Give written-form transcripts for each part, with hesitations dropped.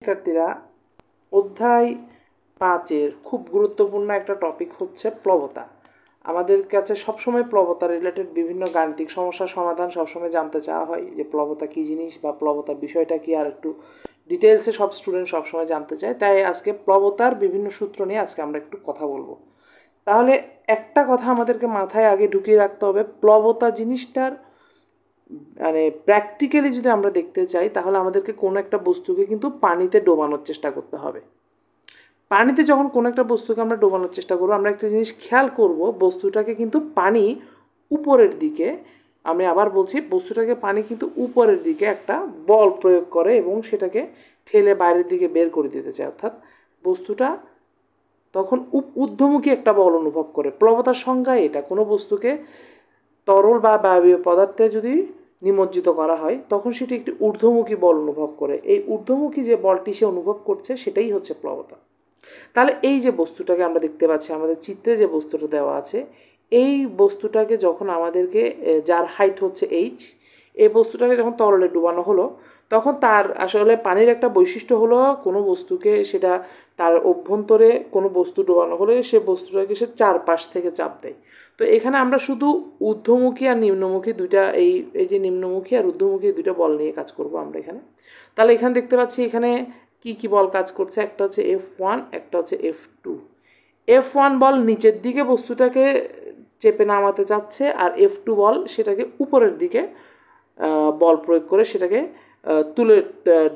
শিক্ষার্থীরা অধ্যায় 5-এর খুব গুরুত্বপূর্ণ একটা টপিক হচ্ছে প্লবতা। আমাদের কাছে সবসময় প্লবতা রিলেটেড বিভিন্ন গাণিতিক সমস্যার সমাধান সবসময় জানতে চাওয়া হয় যে প্লবতা কী জিনিস বা প্লবতা বিষয়টা কি, আর একটু ডিটেলসে সব স্টুডেন্ট সবসময় জানতে চায়। তাই আজকে প্লবতার বিভিন্ন সূত্র নিয়ে আজকে আমরা একটু কথা বলবো। তাহলে একটা কথা আমাদেরকে মাথায় আগে ঢুকিয়ে রাখতে হবে, প্লবতা জিনিসটার মানে প্র্যাকটিক্যালি যদি আমরা দেখতে চাই তাহলে আমাদেরকে কোনো একটা বস্তুকে কিন্তু পানিতে ডোবানোর চেষ্টা করতে হবে। পানিতে যখন কোনো একটা বস্তুকে আমরা ডোবানোর চেষ্টা করবো, আমরা একটা জিনিস খেয়াল করব, বস্তুটাকে কিন্তু পানি উপরের দিকে, আমি আবার বলছি, বস্তুটাকে পানি কিন্তু উপরের দিকে একটা বল প্রয়োগ করে এবং সেটাকে ঠেলে বাইরের দিকে বের করে দিতে চায়। অর্থাৎ বস্তুটা তখন ঊর্ধ্বমুখী একটা বল অনুভব করে। প্লবতার সংজ্ঞা এটা, কোনো বস্তুকে তরল বা বায়বীয় পদার্থে যদি নিমজ্জিত করা হয় তখন সেটি একটি ঊর্ধ্বমুখী বল অনুভব করে। এই ঊর্ধ্বমুখী যে বলটি সে অনুভব করছে সেটাই হচ্ছে প্লবতা। তাহলে এই যে বস্তুটাকে আমরা দেখতে পাচ্ছি, আমাদের চিত্রে যে বস্তুটা দেওয়া আছে, এই বস্তুটাকে যখন আমাদেরকে, যার হাইট হচ্ছে এইচ, এই বস্তুটাকে যখন তরলে ডুবানো হলো তখন তার আসলে পানির একটা বৈশিষ্ট্য হলো কোনো বস্তুকে, সেটা তার অভ্যন্তরে কোনো বস্তু ডোবানো হলে সে বস্তুটাকে সে চারপাশ থেকে চাপ দেয়। তো এখানে আমরা শুধু ঊর্ধ্বমুখী আর নিম্নমুখী দুইটা, এই যে নিম্নমুখী আর ঊর্ধ্বমুখী দুইটা বল নিয়ে কাজ করব আমরা এখানে। তাহলে এখানে দেখতে পাচ্ছি এখানে কি কি বল কাজ করছে, একটা হচ্ছে F1, একটা হচ্ছে F2। F1 বল নিচের দিকে বস্তুটাকে চেপে নামাতে চাচ্ছে, আর F2 বল সেটাকে উপরের দিকে বল প্রয়োগ করে সেটাকে তুলে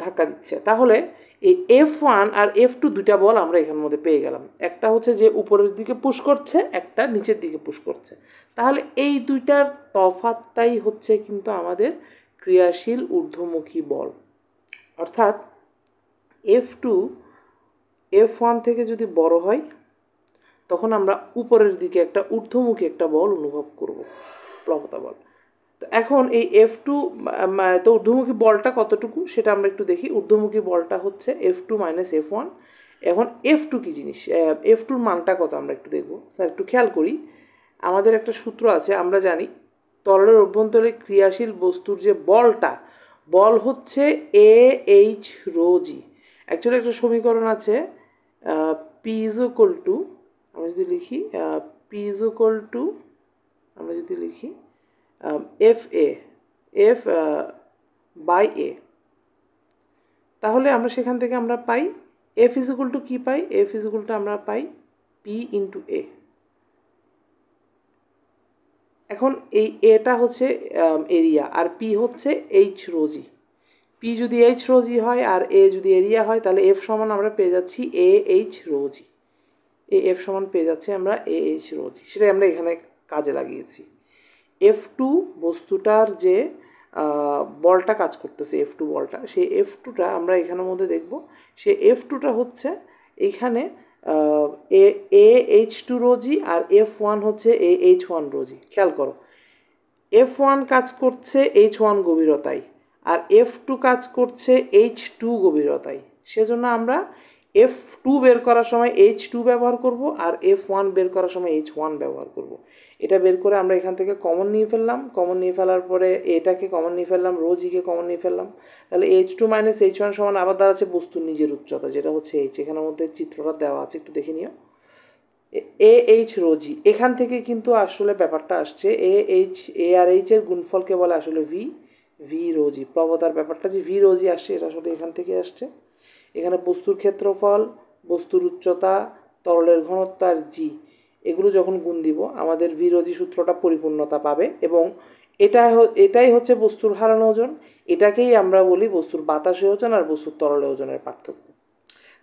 ধাক্কা দিচ্ছে। তাহলে এই F1 আর F2 দুইটা বল আমরা এখানের মধ্যে পেয়ে গেলাম। একটা হচ্ছে যে উপরের দিকে পুশ করছে, একটা নিচের দিকে পুশ করছে। তাহলে এই দুইটার তফাৎটাই হচ্ছে কিন্তু আমাদের ক্রিয়াশীল ঊর্ধ্বমুখী বল। অর্থাৎ F2 F1 থেকে যদি বড় হয় তখন আমরা উপরের দিকে একটা ঊর্ধ্বমুখী একটা বল অনুভব করব, প্লবতা বল। তো এখন এই F2, তো ঊর্ধ্বমুখী বলটা কতটুকু সেটা আমরা একটু দেখি। ঊর্ধ্বমুখী বলটা হচ্ছে F2 মাইনাস F1। এখন F2 কী জিনিস, F2-র মানটা কত আমরা একটু দেখব। স্যার একটু খেয়াল করি, আমাদের একটা সূত্র আছে, আমরা জানি তরলের অভ্যন্তরে ক্রিয়াশীল বস্তুর যে বলটা, বল হচ্ছে AH রো জি। অ্যাকচুয়ালি একটা সমীকরণ আছে, পি ইজ ইকুয়াল টু, আমরা যদি লিখি পি ইজ ইকুয়াল টু, আমরা যদি লিখি এফ বাই এ, তাহলে আমরা সেখান থেকে আমরা পাই এফ ইজ ইকুয়াল টু কী পাই, এফ ইজ ইকুয়াল টু আমরা পাই পি ইন্টু এ। এখন এই এটা হচ্ছে এরিয়া আর পি হচ্ছে এইচ রোজি। পি যদি এইচ রোজি হয় আর এ যদি এরিয়া হয় তাহলে এফ সমান আমরা পেয়ে যাচ্ছি এ এইচ রোজি। এফ সমান পেয়ে যাচ্ছি আমরা এ এইচ রোজি, সেটাই আমরা এখানে কাজে লাগিয়েছি। F2 বস্তুটার যে বলটা কাজ করতেছে, F2 বলটা, সেই F2টা আমরা এখানের মধ্যে দেখব। সেই F2টা হচ্ছে এইখানে AH2 রোজি আর F1 হচ্ছে AH1 রোজি। খেয়াল করো, F1 কাজ করছে H1 গভীরতায় আর F2 কাজ করছে H2 গভীরতায়। সেজন্য আমরা F2 বের করার সময় H2 ব্যবহার করব আর F1 বের করার সময় H1 ব্যবহার করব। এটা বের করে আমরা এখান থেকে কমন নিয়ে ফেললাম, কমন নিয়ে ফেলার পরে এটাকে কমন নিয়ে ফেললাম, রোজিকে কমন নিয়ে ফেললাম। তাহলে H2 মাইনাস H1 সমান আবার দাঁড়াচ্ছে বস্তুর নিজের উচ্চতা, যেটা হচ্ছে H। এখানের মধ্যে চিত্রটা দেওয়া আছে, একটু দেখে নিও। AH রোজি, এখান থেকে কিন্তু আসলে ব্যাপারটা আসছে, এ আর এইচ এর গুণফলকে বলে আসলে ভি রোজি। প্লবতার ব্যাপারটা যে ভি রোজি আসছে এটা আসলে এখান থেকে আসছে। এখানে বস্তুর ক্ষেত্রফল, বস্তুর উচ্চতা, তরলের ঘনত্ব আর জি, এগুলো যখন গুণ দিব আমাদের ভি রোজি সূত্রটা পরিপূর্ণতা পাবে এবং এটাই হচ্ছে বস্তুর হারানো ওজন। এটাকেই আমরা বলি বস্তুর বাতাসে ওজন আর বস্তুর তরলে ওজনের পার্থক্য।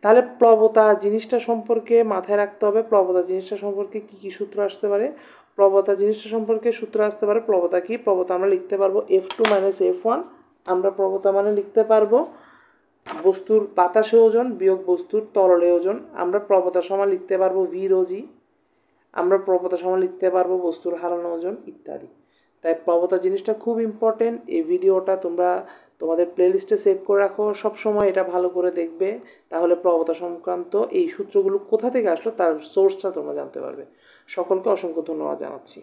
তাহলে প্লবতা জিনিসটা সম্পর্কে মাথায় রাখতে হবে, প্লবতা জিনিসটা সম্পর্কে কী কী সূত্র আসতে পারে। প্লবতা জিনিসটা সম্পর্কে সূত্র আসতে পারে, প্লবতা কি, প্লবতা আমরা লিখতে পারবো F2 মাইনাস F1। আমরা প্লবতা মানে লিখতে পারবো বস্তুর বাতাসে ওজন বিয়োগ বস্তুর তরলে ওজন। আমরা প্লবতা সমান লিখতে পারবো ভি রোজি। আমরা প্লবতা সমান লিখতে পারবো বস্তুর হারানো ওজন ইত্যাদি। তাই প্লবতা জিনিসটা খুব ইম্পর্টেন্ট। এই ভিডিওটা তোমরা তোমাদের প্লেলিস্টে সেভ করে রাখো, সবসময় এটা ভালো করে দেখবে, তাহলে প্লবতা সংক্রান্ত এই সূত্রগুলো কোথা থেকে আসলো তার সোর্সটা তোমরা জানতে পারবে। সকলকে অসংখ্য ধন্যবাদ জানাচ্ছি।